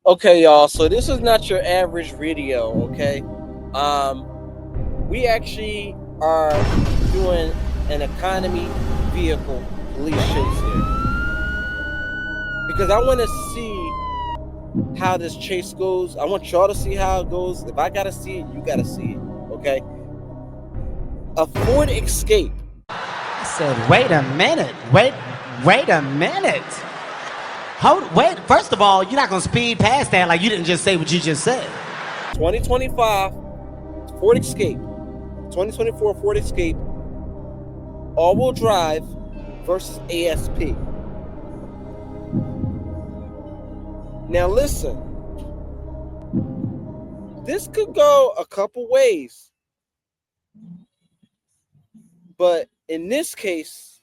Okay, y'all. So this is not your average video. Okay, we actually are doing an economy vehicle police chase here because I want to see how this chase goes. I want y'all to see how it goes. If I gotta see it, you gotta see it. Okay. A Ford Escape. I said, wait a minute. Wait a minute. Wait. First of all, you're not gonna speed past that like you didn't just say what you just said. 2025 Ford Escape. 2024 Ford Escape. All-wheel drive versus ASP. Now listen. This could go a couple ways. But in this case,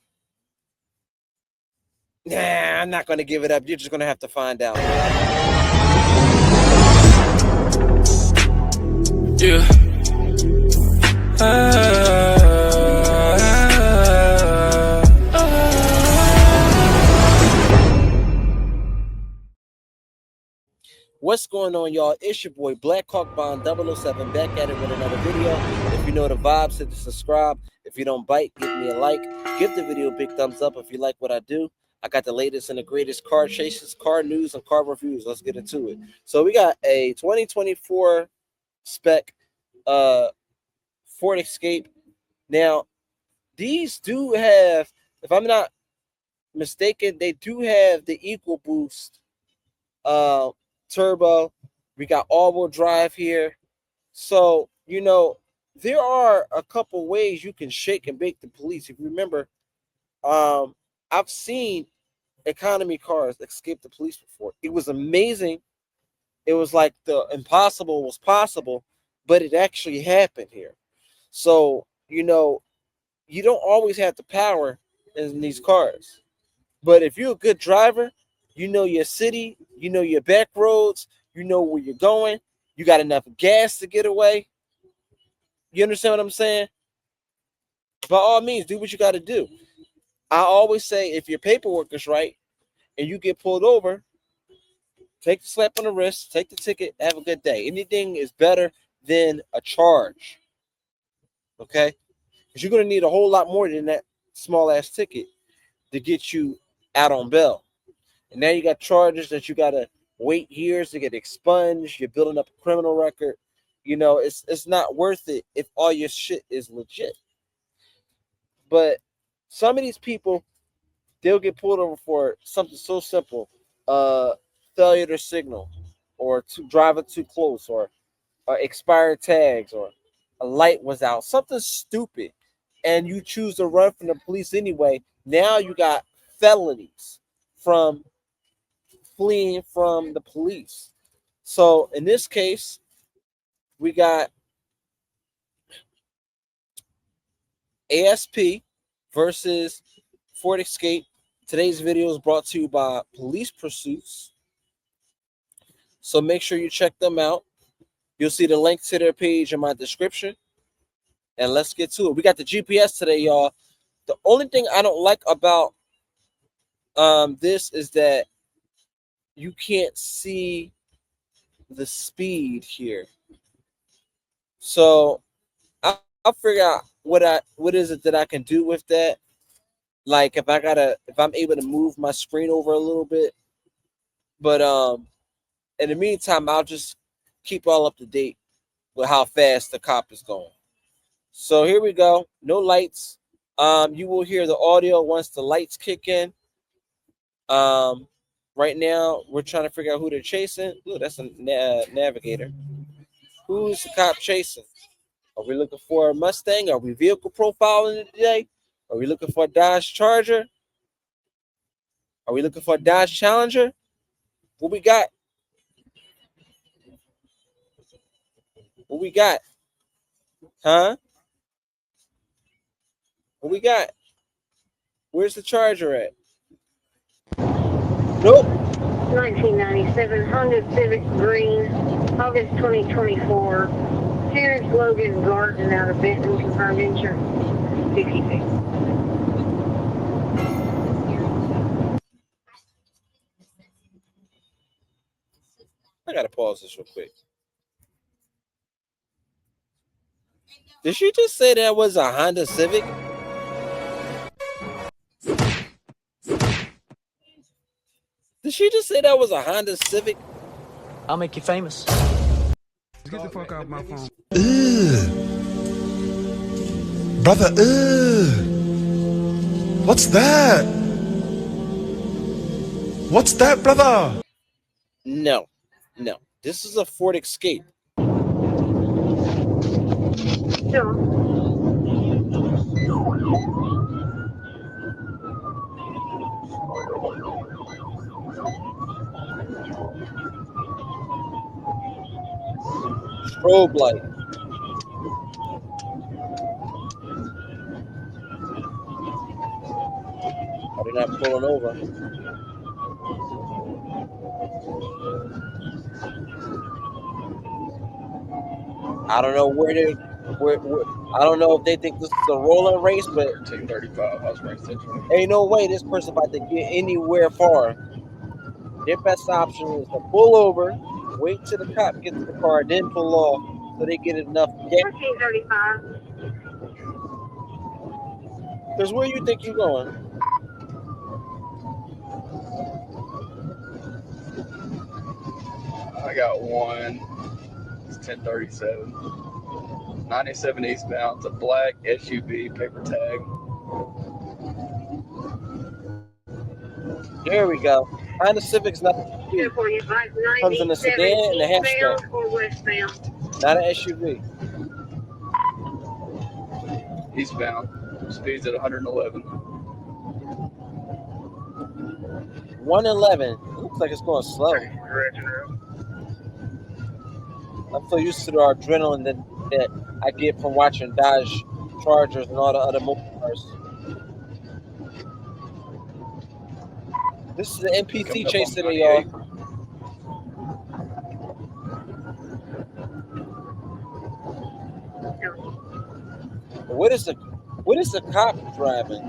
nah, I'm not going to give it up. You're just going to have to find out. Yeah. What's going on, y'all? It's your boy Black Hawk Bond 007 back at it with another video. If you know the vibes, hit the subscribe. If you don't bite, give me a like. Give the video a big thumbs up if you like what I do. I got the latest and the greatest car chases, car news, and car reviews. Let's get into it. So we got a 2024 spec Ford Escape. Now, these do have, if I'm not mistaken, they do have the EcoBoost turbo. We got all-wheel drive here. So, you know, there are a couple ways you can shake and bake the police. If you remember, I've seen economy cars escape the police before. It was amazing. It was like the impossible was possible, but it actually happened here. So, you know, you don't always have the power in these cars. But if you're a good driver, you know your city, you know your back roads, you know where you're going, you got enough gas to get away. You understand what I'm saying? By all means, do what you got to do. I always say if your paperwork is right and you get pulled over, take the slap on the wrist, take the ticket, have a good day. Anything is better than a charge. Okay? Because you're going to need a whole lot more than that small ass ticket to get you out on bail. And now you got charges that you got to wait years to get expunged. You're building up a criminal record. You know, it's not worth it if all your shit is legit. But some of these people, they'll get pulled over for something so simple, failure to signal, or driving too close, or expired tags, or a light was out, something stupid, and you choose to run from the police anyway. Now you got felonies from fleeing from the police. So in this case, we got ASP versus Ford Escape. Today's video is brought to you by Police Pursuits. So make sure you check them out. You'll see the link to their page in my description. And let's get to it. We got the GPS today, y'all. The only thing I don't like about this is that you can't see the speed here. So I'll figure out what is it that I can do with that. Like if I'm able to move my screen over a little bit. But in the meantime, I'll just keep all up to date with how fast the cop is going. So here we go. No lights. You will hear the audio once the lights kick in. Right now, we're trying to figure out who they're chasing. Look, that's a navigator. Who's the cop chasing? Are we looking for a Mustang? Are we vehicle profiling it today? Are we looking for a Dodge Charger? Are we looking for a Dodge Challenger? What we got? What we got? Huh? What we got? Where's the Charger at? Nope. 1997 Honda Civic Green, August 2024. Terrence Logan Garden out of Benton, confirmed insurance. 66. I gotta pause this real quick. Did she just say that was a Honda Civic? Did she just say that was a Honda Civic? I'll make you famous. Get the fuck out my phone. Brother, what's that? What's that, brother? No. This is a Ford Escape. Sure. Strobe light. Are they not pulling over? I don't know where they. I don't know if they think this is a rolling race, but 235. I was right. ain't no way this person about to get anywhere far. Their best option is to pull over, wait till the cop gets to the car, then pull off so they get enough gas. 1435. Because where you think you're going? I got one. It's 1037. 97 eastbound. It's a black SUV, paper tag. There we go. Honda Civic's not Here for you, like comes in a 97 sedan and a hatchback, eastbound or westbound. not an SUV. Eastbound. Speeds at 111. 111. It looks like it's going slow. I'm so used to the adrenaline that I get from watching Dodge Chargers and all the other motor cars. This is the NPC chase today, y'all. What is the cop driving?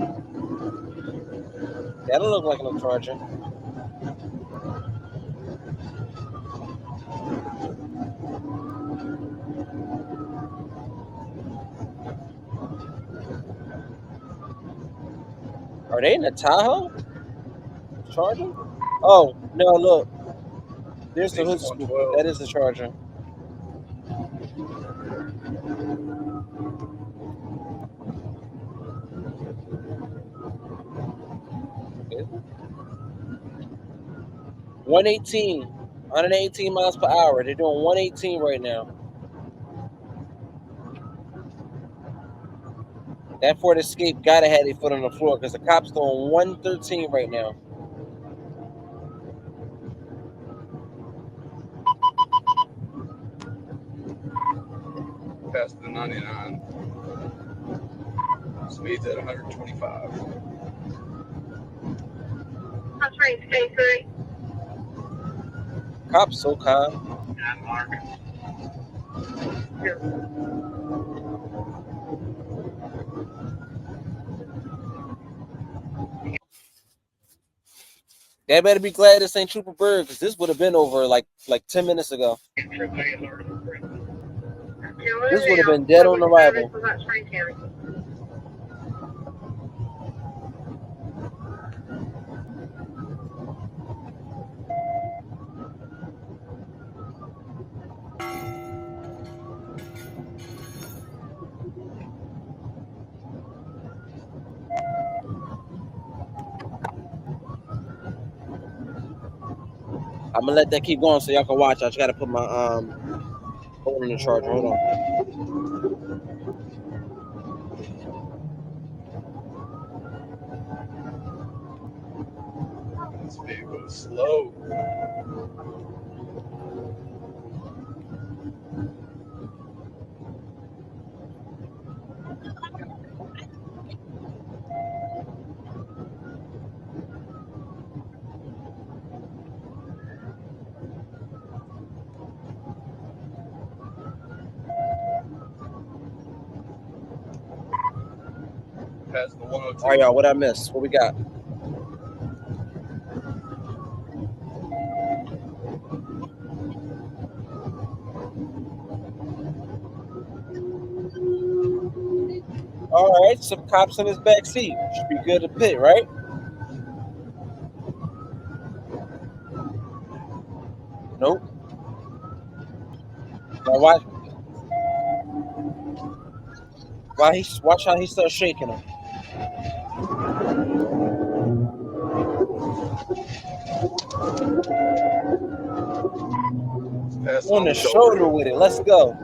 That don't look like no Charger. Are they in the Tahoe? Charger? Oh, no, look. There's the hood scoop. That is the Charger. Okay. 118 miles per hour. They're doing 118 right now. That Ford Escape gotta have their foot on the floor because the cop's doing 113 right now. Past the 99. Speeds at 125. I'm trying to stay through. Cop's so calm. They better be glad this ain't Trooper Bird because this would have been over like 10 minutes ago. This would have been dead on arrival. I'm gonna let that keep going so y'all can watch. I just gotta put my phone in the charger. Hold on. This vehicle is slow. Past the 102. All right, y'all. What I missed? What we got? All right, some cops in his back seat. Should be good to pit, right? Nope. Now watch how he starts shaking him. Pass On the shoulder with it. Let's go.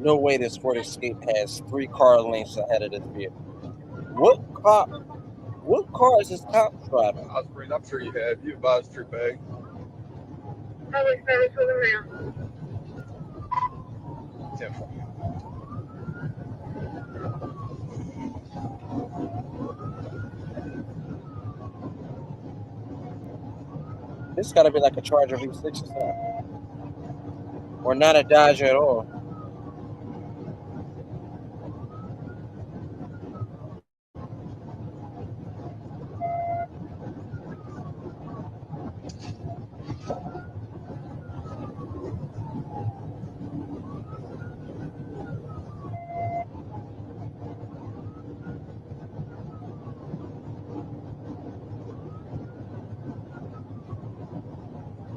No way this Ford Escape has 3 car lengths ahead of this vehicle. What car is this cop driving? I'm sure you have. You advised True Bag. Public service with a mount. 10-4. This got to be like a Charger V6 or something. Or not a Dodge at all.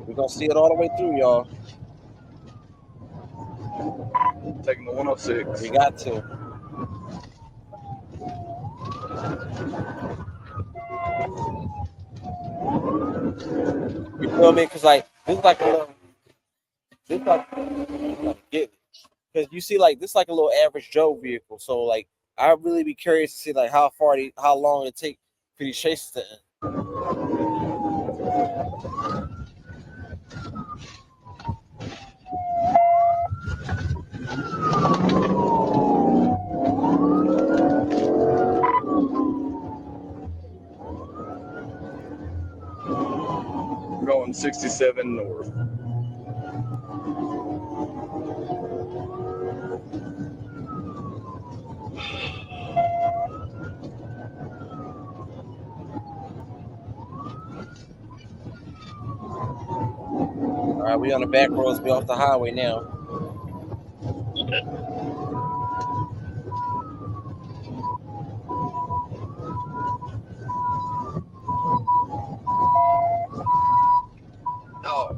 We're going to see it all the way through, y'all. Taking the 106. We got to. You feel me? Because, like, this is like a little... Because you see, like, this is like a little average Joe vehicle. So, like, I'd really be curious to see, like, how long it take for these chases to end. Going 67 north. All right, we on the back roads. We off the highway now. Oh.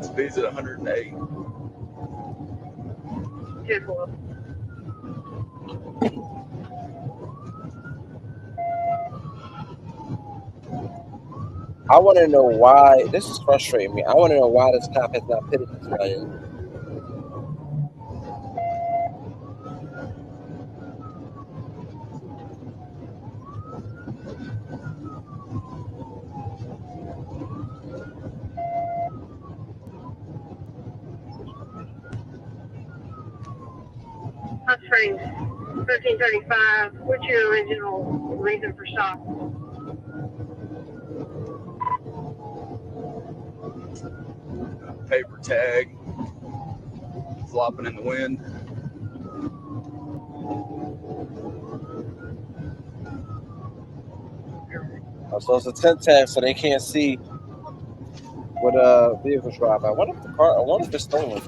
Speed's at 108. 10-4. I want to know why. This is frustrating me. I want to know why this cop has not pitted this guy yet. Hot Springs, 1335. What's your original reason for stop? Paper tag. Flopping in the wind. So it's a tent tag, so they can't see what vehicles drive by. I wonder if it's stolen.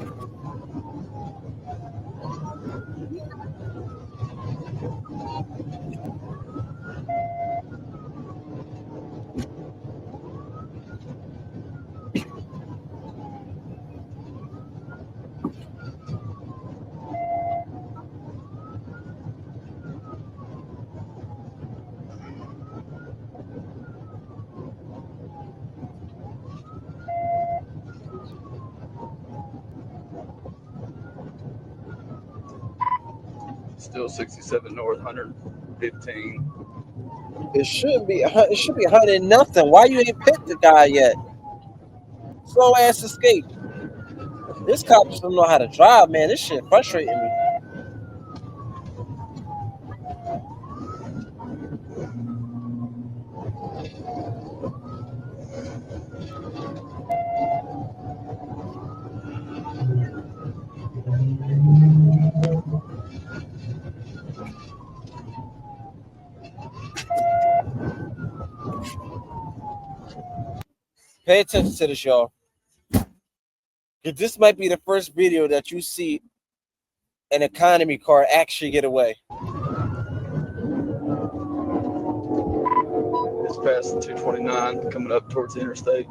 Still 67 north, 115. It should be 100 nothing. Why you ain't picked the guy yet? slow ass escape. This cop just don't know how to drive, man. This shit frustrating me. Pay attention to this, y'all. This might be the first video that you see an economy car actually get away. It's past 229 coming up towards the interstate.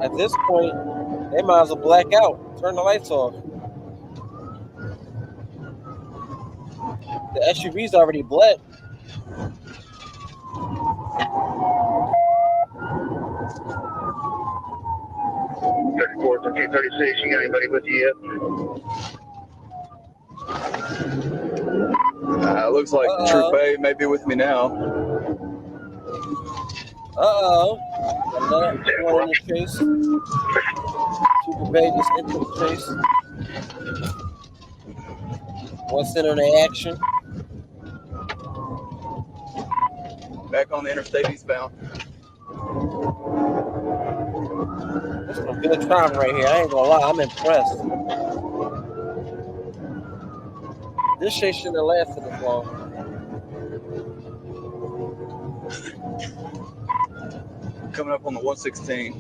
At this point, they might as well black out. Turn the lights off. The SUV's already black. Okay, 36. You got anybody with you yet? Looks like Troop A may be with me now. Another one in the chase. Trooper Bay just entered the chase. One center in the action. Back on the interstate eastbound. That's some good driving right here. I ain't gonna lie, I'm impressed. This shit shouldn't have lasted this long. Coming up on the 116.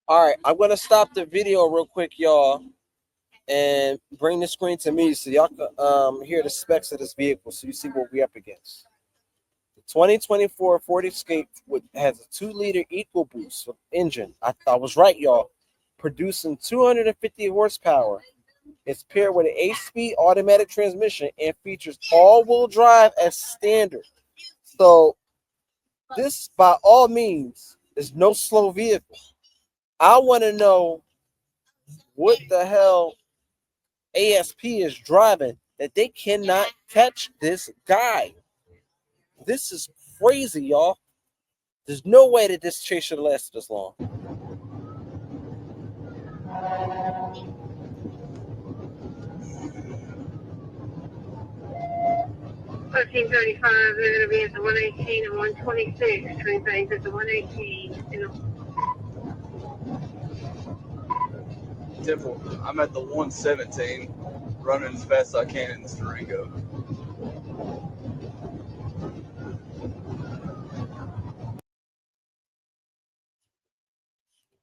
All right, I'm gonna stop the video real quick, y'all, and bring the screen to me so y'all can hear the specs of this vehicle, so you see what we're up against. The 2024 Ford Escape has a 2-liter EcoBoost engine. I was right, y'all, producing 250 horsepower. It's paired with an 8-speed automatic transmission and features all-wheel drive as standard. So this, by all means, is no slow vehicle. I want to know what the hell ASP is driving that they cannot catch this guy. This is crazy, y'all. There's no way that this chase should have lasted this long. They're going to be at the 118 and 126. Train bank at the 118. Temple, I'm at the 117, running as fast as I can in this Durango.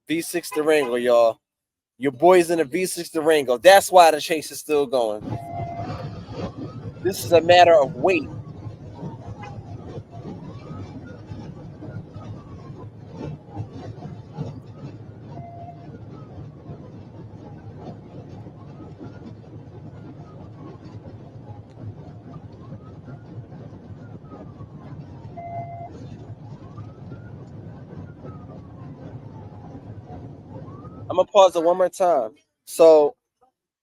V6 Durango, y'all. Your boy's in a V6 Durango. That's why the chase is still going. This is a matter of weight. I'm gonna pause it one more time. So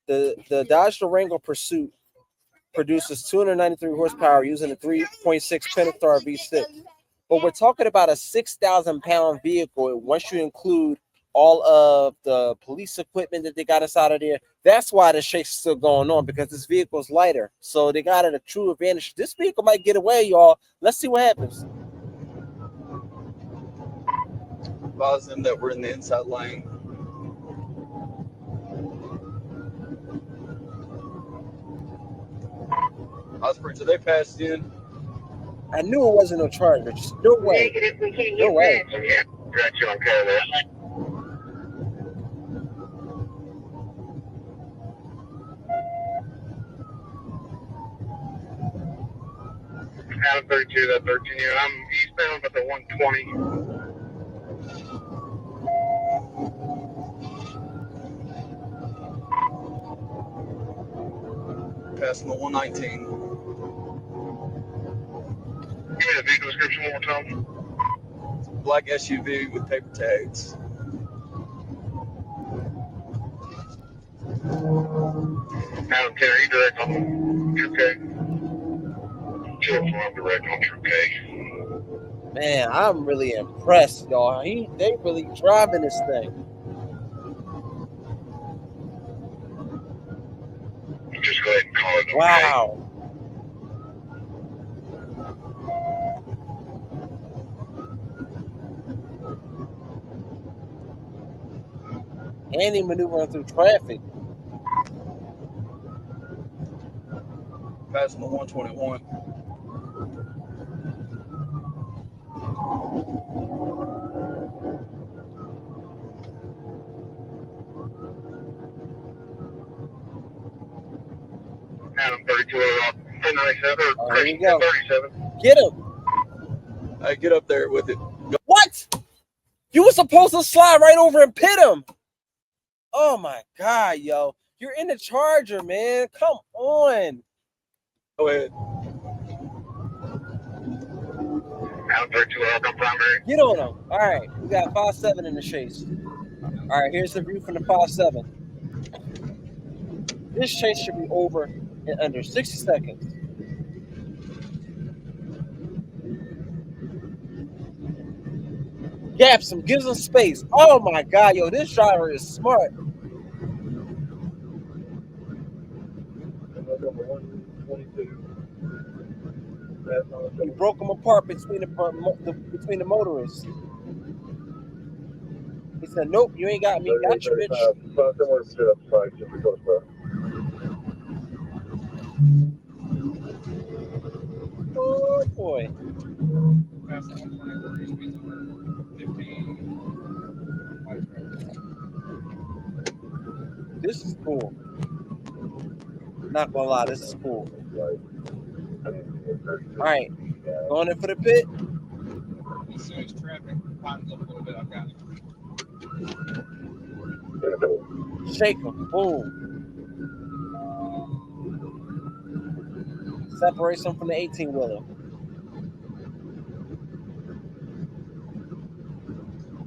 the Dodge Durango Pursuit produces 293 horsepower using a 3.6 Pentastar V6. But we're talking about a 6,000-pound vehicle. Once you include all of the police equipment that they got inside of there, that's why the shake's still going on, because this vehicle is lighter. So they got it a true advantage. This vehicle might get away, y'all. Let's see what happens. Advise them that we're in the inside lane. Osprey, they passed in. I knew it wasn't no Charger. Just no way. Negative, we can't No get way. that. Yeah, got you on camera. Adam 32, that 13 unit. I'm eastbound at the 120. Passing the 119. Give me the vehicle description one more time. Black SUV with paper tags. Adam 10, are you direct on True K? 204, I'm direct on True K. Man, I'm really impressed, y'all. They really driving this thing. Just go ahead and call it. Wow. And he maneuvering through traffic. Passing the 121. Adam 32, 1097, or Here we go. 1037. Get him. Hey, get up there with it. What? You were supposed to slide right over and pit him. Oh my God, yo. You're in the Charger, man. Come on. Go ahead. Adam 32, come primary. Get on him. All right. We got 5.7 in the chase. All right, here's the view from the 5.7. This chase should be over in under 60 seconds. Gaps him, gives him space. Oh my God, yo, this driver is smart. He broke them apart between the motorists. He said, "Nope, you ain't got me. Got you, bitch." Oh boy. This is cool. Not gonna lie, this is cool. All right, going in for the pit. As soon as traffic climbs up a little bit, I've got it. Shake him. Boom. Separates him from the 18-wheeler.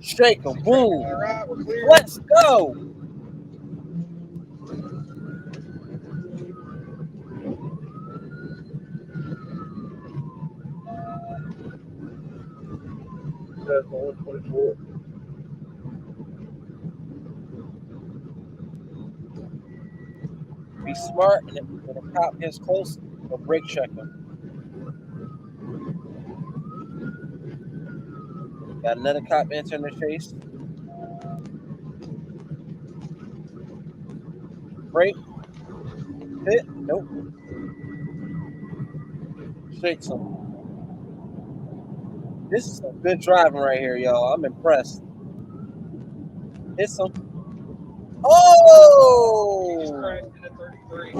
Shake him. Boom. Let's go. That's 124. Be smart, and when a cop gets close, they'll brake check him. Got another cop entering the chase. Brake. Hit. Nope. Shakes him. This is some good driving right here, y'all. I'm impressed. Hits him. Oh! He's crashed in a 33.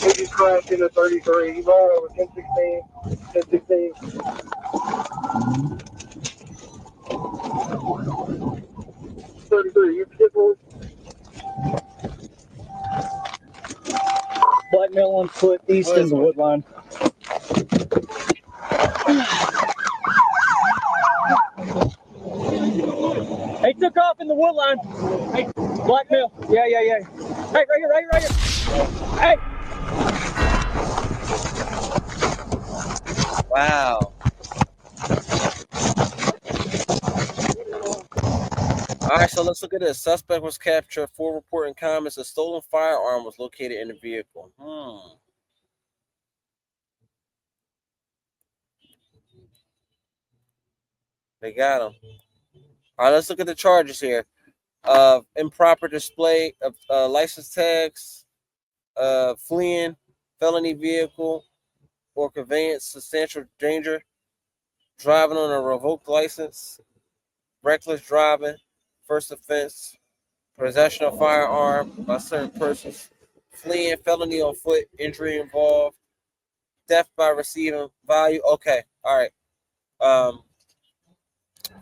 He just crashed in a 33. He's all over 1016. 1016. You people. Black Mill on foot east in the wood line. wood line. Hey, blackmail. Yeah. Hey, right here. Hey. Wow. All right, so let's look at this. Suspect was captured. 4 reporting comments. A stolen firearm was located in the vehicle. They got him. All right, let's look at the charges here. Improper display of license tags, fleeing, felony vehicle, or conveyance substantial danger, driving on a revoked license, reckless driving, first offense, possession of firearm by certain persons, fleeing, felony on foot, injury involved, theft by receiving value. Okay, all right.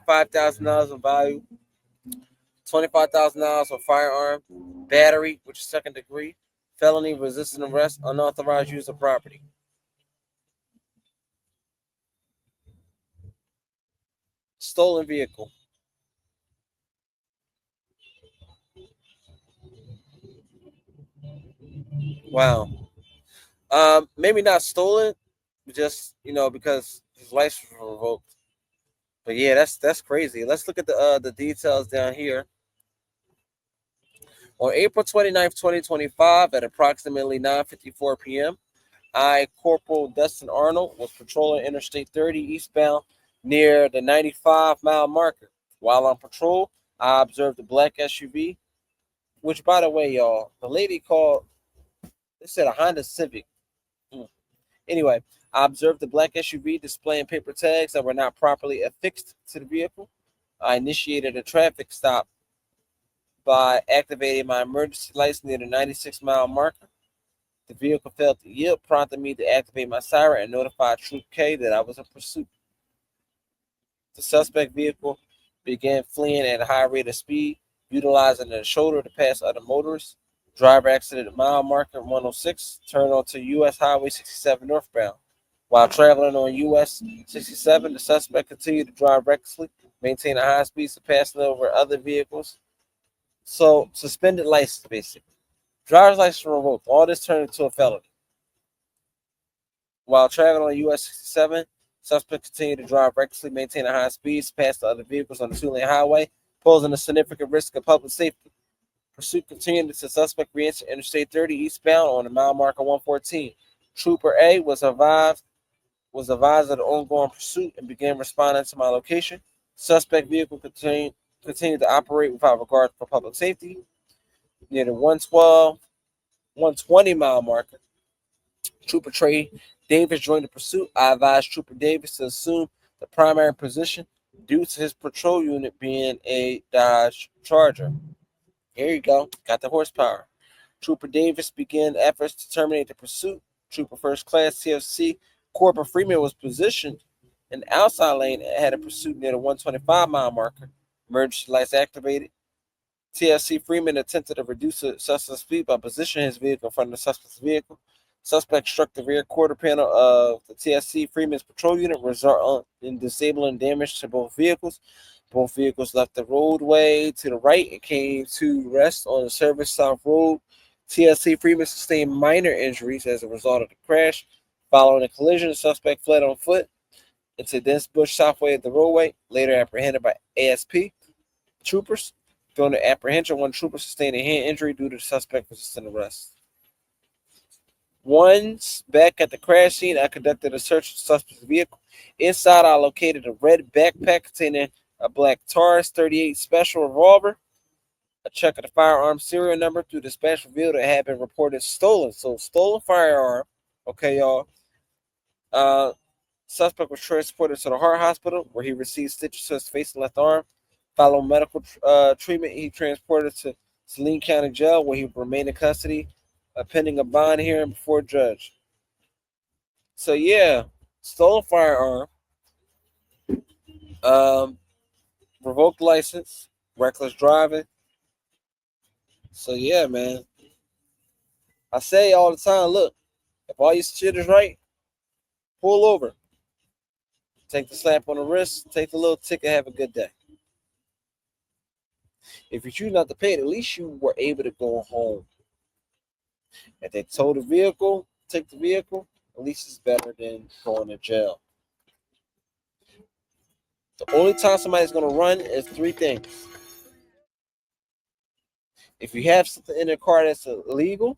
$5,000 of value, $25,000 for firearm, battery, which is second degree, felony, resisting arrest, unauthorized use of property. Stolen vehicle. Wow. Maybe not stolen, just because his license was revoked. But yeah, that's crazy. Let's look at the details down here. On April 29th, 2025, at approximately 9:54 p.m., I, Corporal Dustin Arnold, was patrolling Interstate 30 eastbound near the 95-mile marker. While on patrol, I observed a black SUV, which, by the way, y'all, the lady called, they said a Honda Civic. Anyway, I observed the black SUV displaying paper tags that were not properly affixed to the vehicle. I initiated a traffic stop by activating my emergency lights near the 96-mile marker. The vehicle failed to yield, prompting me to activate my siren and notify Troop K that I was in pursuit. The suspect vehicle began fleeing at a high rate of speed, utilizing the shoulder to pass other motorists. Driver exited the mile marker 106, turned onto U.S. Highway 67 northbound. While traveling on U.S. 67, the suspect continued to drive recklessly, maintaining high speeds and passing over other vehicles. So, suspended license, basically. Driver's license revoked. All this turned into a felony. While traveling on US 67, suspect continued to drive recklessly, maintaining high speeds, past the other vehicles on the two-lane highway, posing a significant risk of public safety. Pursuit continued as the suspect re-entered Interstate 30 eastbound on the mile marker 114. Trooper A was advised of the ongoing pursuit and began responding to my location. Suspect vehicle continued to operate without regard for public safety. Near the 120 mile marker, Trooper Trey Davis joined the pursuit. I advised Trooper Davis to assume the primary position due to his patrol unit being a Dodge Charger. Here you go. Got the horsepower. Trooper Davis began efforts to terminate the pursuit. Trooper First Class TFC Corbin Freeman was positioned in the outside lane and had a pursuit near the 125 mile marker. Emergency lights activated. TFC Freeman attempted to reduce the suspect's speed by positioning his vehicle in front of the suspect's vehicle. Suspect struck the rear quarter panel of the TSC Freeman's patrol unit, resulting in disabling damage to both vehicles. Both vehicles left the roadway to the right and came to rest on the Service South Road. TSC Freeman sustained minor injuries as a result of the crash. Following the collision, the suspect fled on foot into dense bush southway of the roadway, later apprehended by ASP troopers. During the apprehension, one trooper sustained a hand injury due to the suspect resisting arrest. Once back at the crash scene, I conducted a search of the suspect's vehicle. Inside, I located a red backpack containing a black Taurus 38 special revolver. A check of the firearm serial number through dispatch revealed it had been reported stolen. So, stolen firearm. Okay, y'all. Suspect was transported to the Heart Hospital, where he received stitches to his face and left arm. Following medical treatment, he transported to Saline County Jail, where he would remain in custody, pending a bond hearing before a judge. So yeah, stolen firearm, revoked license, reckless driving. So yeah, man. I say all the time, look, if all your shit is right, pull over. Take the slap on the wrist, take the little ticket, have a good day. If you choose not to pay it, at least you were able to go home. If they tow the vehicle, take the vehicle, at least it's better than going to jail. The only time somebody's going to run is three things. If you have something in the car that's illegal,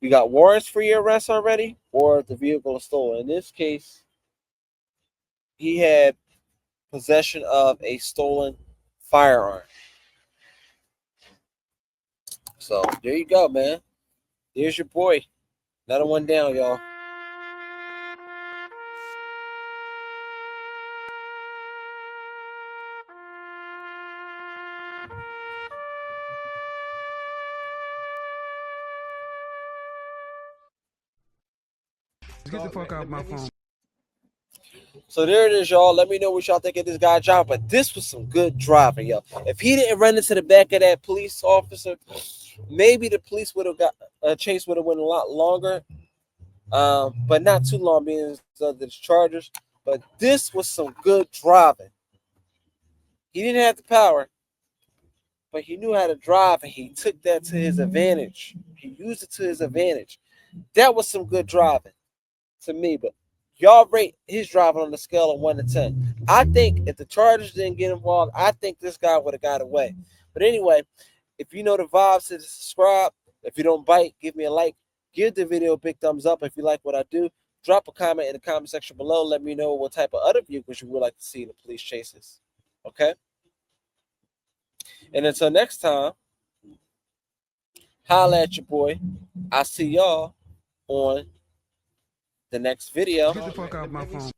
you got warrants for your arrest already, or the vehicle is stolen. In this case, he had possession of a stolen firearm. So there you go, man. There's your boy. Another one down, y'all. Get the fuck out my phone. So there it is, y'all. Let me know what y'all think of this guy driving. But this was some good driving, y'all. If he didn't run into the back of that police officer, maybe the police would have got chase would have went a lot longer. But not too long being the Chargers. But this was some good driving. He didn't have the power, but he knew how to drive, and he took that to his advantage. He used it to his advantage. That was some good driving to me. But y'all rate his driving on the scale of 1 to 10. I think if the Chargers didn't get involved, I think this guy would have got away. But anyway, if you know the vibes, hit subscribe. If you don't bite, give me a like. Give the video a big thumbs up if you like what I do. Drop a comment in the comment section below. Let me know what type of other vehicles you would like to see in the police chases. Okay? And until next time, holla at your boy. I'll see y'all on the next video. Get the fuck out my phone.